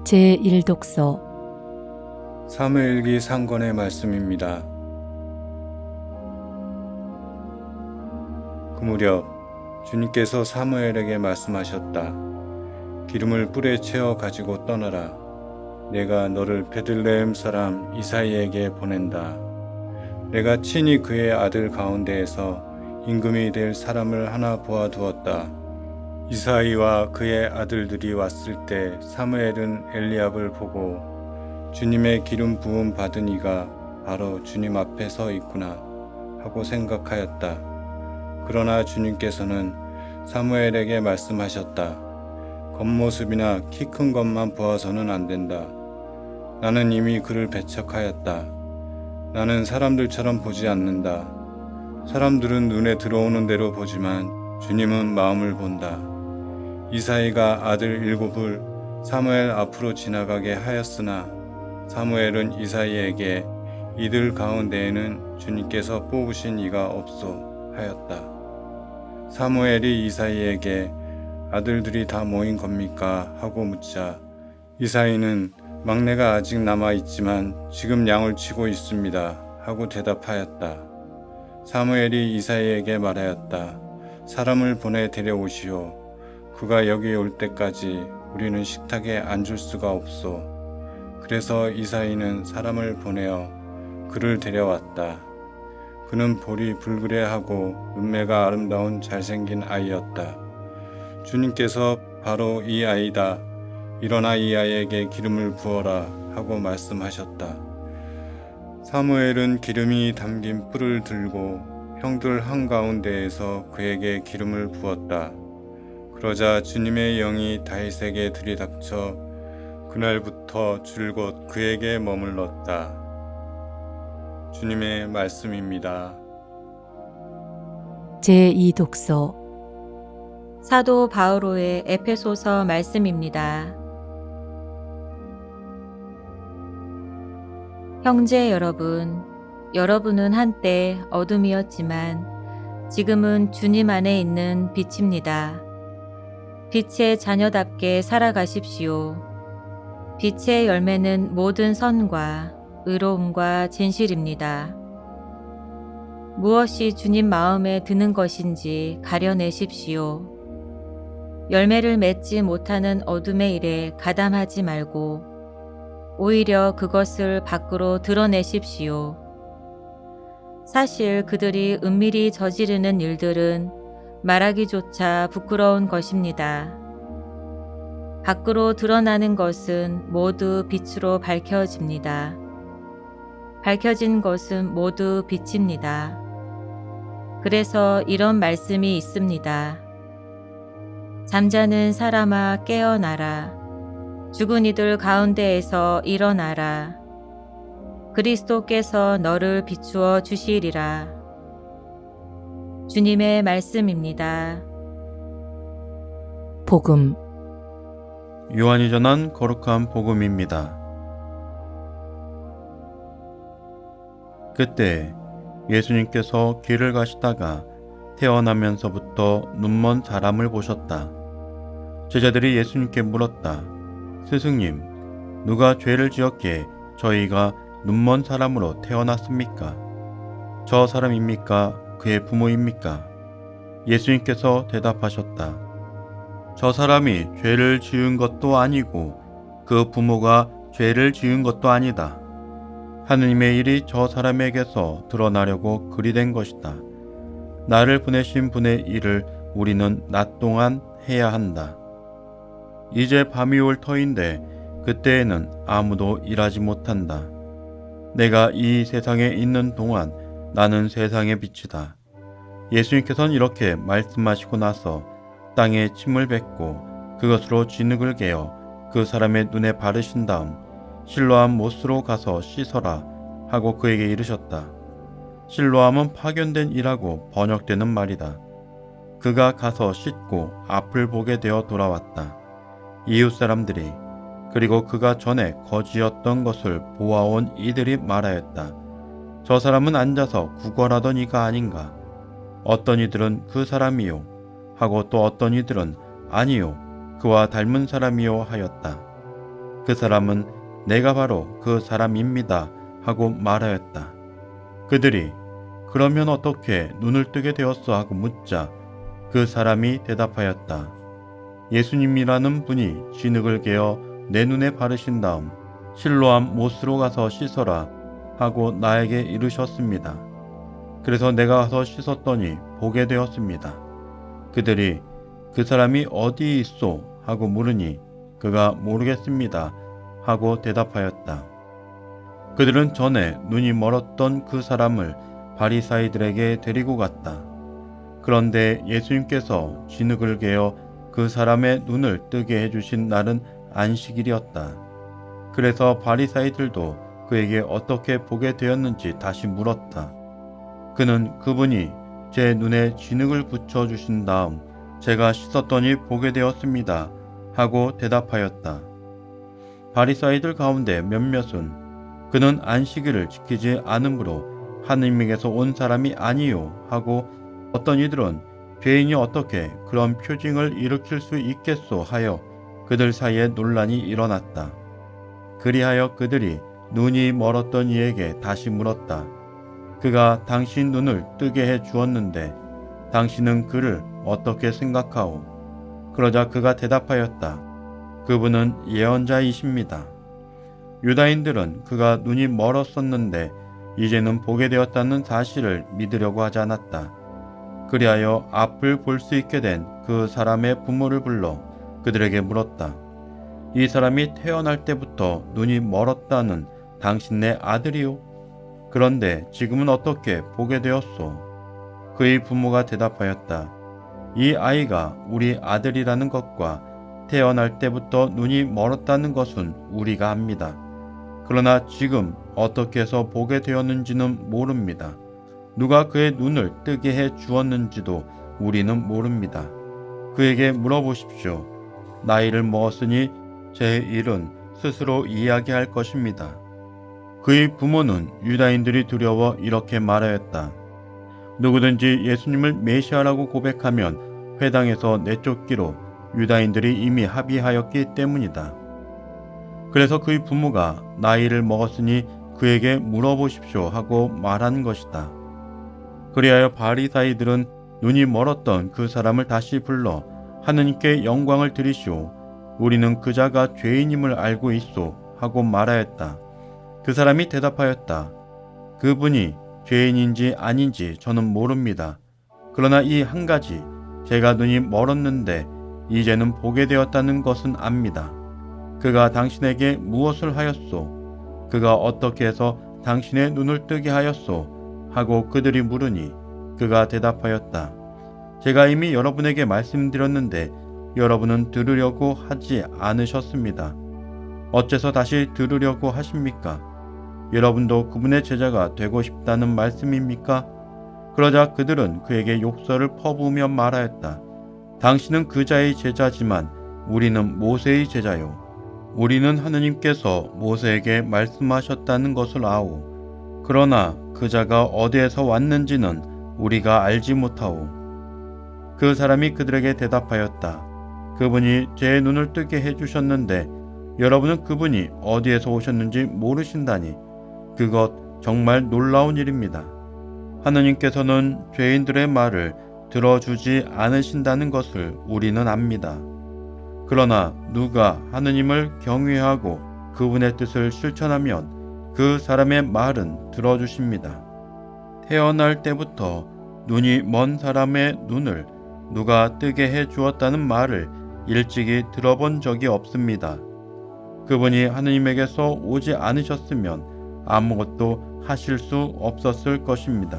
제1독서 사무엘기 상권의 말씀입니다. 그 무렵 주님께서 사무엘에게 말씀하셨다. 기름을 뿔에 채워 가지고 떠나라. 내가 너를 베들레헴 사람 이사이에게 보낸다. 내가 친히 그의 아들 가운데에서 임금이 될 사람을 하나 보아두었다. 이사이와 그의 아들들이 왔을 때 사무엘은 엘리압을 보고 주님의 기름 부음 받은 이가 바로 주님 앞에 서 있구나 하고 생각하였다. 그러나 주님께서는 사무엘에게 말씀하셨다. 겉모습이나 키 큰 것만 보아서는 안 된다. 나는 이미 그를 배척하였다. 나는 사람들처럼 보지 않는다. 사람들은 눈에 들어오는 대로 보지만 주님은 마음을 본다. 이사이가 아들 7을 사무엘 앞으로 지나가게 하였으나 사무엘은 이사이에게 이들 가운데에는 주님께서 뽑으신 이가 없소 하였다. 사무엘이 이사이에게 아들들이 다 모인 겁니까? 하고 묻자 이사이는 막내가 아직 남아있지만 지금 양을 치고 있습니다 하고 대답하였다. 사무엘이 이사이에게 말하였다. 사람을 보내 데려오시오. 그가 여기 올 때까지 우리는 식탁에 앉을 수가 없소. 그래서 이사이는 사람을 보내어 그를 데려왔다. 그는 볼이 불그레하고 눈매가 아름다운 잘생긴 아이였다. 주님께서 바로 이 아이다. 일어나 이 아이에게 기름을 부어라 하고 말씀하셨다. 사무엘은 기름이 담긴 뿔을 들고 형들 한가운데에서 그에게 기름을 부었다. 그러자 주님의 영이 다윗에게 들이닥쳐 그날부터 줄곧 그에게 머물렀다. 주님의 말씀입니다. 제2독서 사도 바오로의 에페소서 말씀입니다. 형제 여러분, 여러분은 한때 어둠이었지만 지금은 주님 안에 있는 빛입니다. 빛의 자녀답게 살아가십시오. 빛의 열매는 모든 선과 의로움과 진실입니다. 무엇이 주님 마음에 드는 것인지 가려내십시오. 열매를 맺지 못하는 어둠의 일에 가담하지 말고 오히려 그것을 밖으로 드러내십시오. 사실 그들이 은밀히 저지르는 일들은 말하기조차 부끄러운 것입니다. 밖으로 드러나는 것은 모두 빛으로 밝혀집니다. 밝혀진 것은 모두 빛입니다. 그래서 이런 말씀이 있습니다. 잠자는 사람아 깨어나라. 죽은 이들 가운데에서 일어나라. 그리스도께서 너를 비추어 주시리라. 주님의 말씀입니다. 복음 요한이 전한 거룩한 복음입니다. 그때 예수님께서 길을 가시다가 태어나면서부터 눈먼 사람을 보셨다. 제자들이 예수님께 물었다. 스승님, 누가 죄를 지었기에 저희가 눈먼 사람으로 태어났습니까? 저 사람입니까? 그의 부모입니까? 예수님께서 대답하셨다. 저 사람이 죄를 지은 것도 아니고 그 부모가 죄를 지은 것도 아니다. 하느님의 일이 저 사람에게서 드러나려고 그리 된 것이다. 나를 보내신 분의 일을 우리는 낮 동안 해야 한다. 이제 밤이 올 터인데 그때에는 아무도 일하지 못한다. 내가 이 세상에 있는 동안 나는 세상의 빛이다. 예수님께서는 이렇게 말씀하시고 나서 땅에 침을 뱉고 그것으로 진흙을 개어 그 사람의 눈에 바르신 다음 실로암 못으로 가서 씻어라 하고 그에게 이르셨다. 실로암은 파견된 이라고 번역되는 말이다. 그가 가서 씻고 앞을 보게 되어 돌아왔다. 이웃 사람들이 그리고 그가 전에 거지였던 것을 보아온 이들이 말하였다. 저 사람은 앉아서 구걸하던 이가 아닌가? 어떤 이들은 그 사람이요 하고 또 어떤 이들은 아니요 그와 닮은 사람이요 하였다. 그 사람은 내가 바로 그 사람입니다 하고 말하였다. 그들이 그러면 어떻게 눈을 뜨게 되었어 하고 묻자 그 사람이 대답하였다. 예수님이라는 분이 진흙을 개어 내 눈에 바르신 다음 실로암 못으로 가서 씻어라 하고 나에게 이르셨습니다. 그래서 내가 가서 씻었더니 보게 되었습니다. 그들이 그 사람이 어디 있소 하고 물으니 그가 모르겠습니다 하고 대답하였다. 그들은 전에 눈이 멀었던 그 사람을 바리사이들에게 데리고 갔다. 그런데 예수님께서 진흙을 개어 그 사람의 눈을 뜨게 해주신 날은 안식일이었다. 그래서 바리사이들도 그에게 어떻게 보게 되었는지 다시 물었다. 그는 그분이 제 눈에 진흙을 붙여주신 다음 제가 씻었더니 보게 되었습니다 하고 대답하였다. 바리사이들 가운데 몇몇은 그는 안식일을 지키지 않으므로 하느님에게서 온 사람이 아니요 하고, 어떤 이들은 죄인이 어떻게 그런 표징을 일으킬 수 있겠소 하여 그들 사이에 논란이 일어났다. 그리하여 그들이 눈이 멀었던 이에게 다시 물었다. 그가 당신 눈을 뜨게 해 주었는데 당신은 그를 어떻게 생각하오? 그러자 그가 대답하였다. 그분은 예언자이십니다. 유다인들은 그가 눈이 멀었었는데 이제는 보게 되었다는 사실을 믿으려고 하지 않았다. 그리하여 앞을 볼 수 있게 된 그 사람의 부모를 불러 그들에게 물었다. 이 사람이 태어날 때부터 눈이 멀었다는 당신네 아들이요? 그런데 지금은 어떻게 보게 되었소? 그의 부모가 대답하였다. 이 아이가 우리 아들이라는 것과 태어날 때부터 눈이 멀었다는 것은 우리가 압니다. 그러나 지금 어떻게 해서 보게 되었는지는 모릅니다. 누가 그의 눈을 뜨게 해 주었는지도 우리는 모릅니다. 그에게 물어보십시오. 나이를 먹었으니 제 일은 스스로 이야기할 것입니다. 그의 부모는 유다인들이 두려워 이렇게 말하였다. 누구든지 예수님을 메시아라고 고백하면 회당에서 내쫓기로 유다인들이 이미 합의하였기 때문이다. 그래서 그의 부모가 나이를 먹었으니 그에게 물어보십시오 하고 말한 것이다. 그리하여 바리사이들은 눈이 멀었던 그 사람을 다시 불러 하느님께 영광을 드리시오. 우리는 그자가 죄인임을 알고 있소 하고 말하였다. 그 사람이 대답하였다. 그분이 죄인인지 아닌지 저는 모릅니다. 그러나 이 한 가지, 제가 눈이 멀었는데 이제는 보게 되었다는 것은 압니다. 그가 당신에게 무엇을 하였소? 그가 어떻게 해서 당신의 눈을 뜨게 하였소? 하고 그들이 물으니 그가 대답하였다. 제가 이미 여러분에게 말씀드렸는데 여러분은 들으려고 하지 않으셨습니다. 어째서 다시 들으려고 하십니까? 여러분도 그분의 제자가 되고 싶다는 말씀입니까? 그러자 그들은 그에게 욕설을 퍼부으며 말하였다. 당신은 그자의 제자지만 우리는 모세의 제자요. 우리는 하느님께서 모세에게 말씀하셨다는 것을 아오. 그러나 그자가 어디에서 왔는지는 우리가 알지 못하오. 그 사람이 그들에게 대답하였다. 그분이 제 눈을 뜨게 해주셨는데 여러분은 그분이 어디에서 오셨는지 모르신다니 그것 정말 놀라운 일입니다. 하느님께서는 죄인들의 말을 들어주지 않으신다는 것을 우리는 압니다. 그러나 누가 하느님을 경외하고 그분의 뜻을 실천하면 그 사람의 말은 들어주십니다. 태어날 때부터 눈이 먼 사람의 눈을 누가 뜨게 해 주었다는 말을 일찍이 들어본 적이 없습니다. 그분이 하느님에게서 오지 않으셨으면 아무것도 하실 수 없었을 것입니다.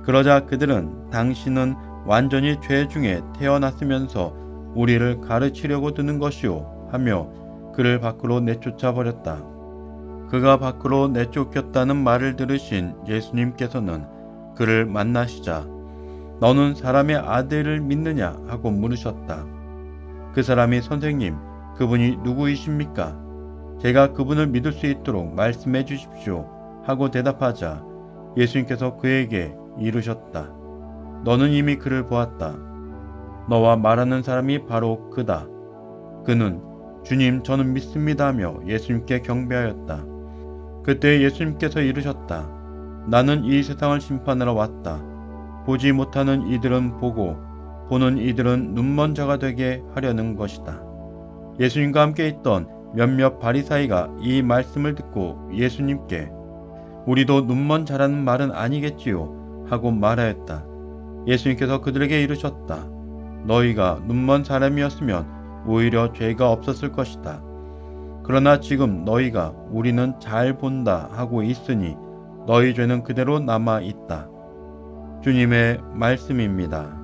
그러자 그들은 당신은 완전히 죄 중에 태어났으면서 우리를 가르치려고 드는 것이오 하며 그를 밖으로 내쫓아 버렸다. 그가 밖으로 내쫓겼다는 말을 들으신 예수님께서는 그를 만나시자 너는 사람의 아들을 믿느냐 하고 물으셨다. 그 사람이 선생님, 그분이 누구이십니까? 제가 그분을 믿을 수 있도록 말씀해 주십시오 하고 대답하자 예수님께서 그에게 이르셨다. 너는 이미 그를 보았다. 너와 말하는 사람이 바로 그다. 그는 주님, 저는 믿습니다 하며 예수님께 경배하였다. 그때 예수님께서 이르셨다. 나는 이 세상을 심판하러 왔다. 보지 못하는 이들은 보고 보는 이들은 눈먼 자가 되게 하려는 것이다. 예수님과 함께 있던 몇몇 바리사이가 이 말씀을 듣고 예수님께 우리도 눈먼 자라는 말은 아니겠지요 하고 말하였다. 예수님께서 그들에게 이르셨다. 너희가 눈먼 사람이었으면 오히려 죄가 없었을 것이다. 그러나 지금 너희가 우리는 잘 본다 하고 있으니 너희 죄는 그대로 남아 있다. 주님의 말씀입니다.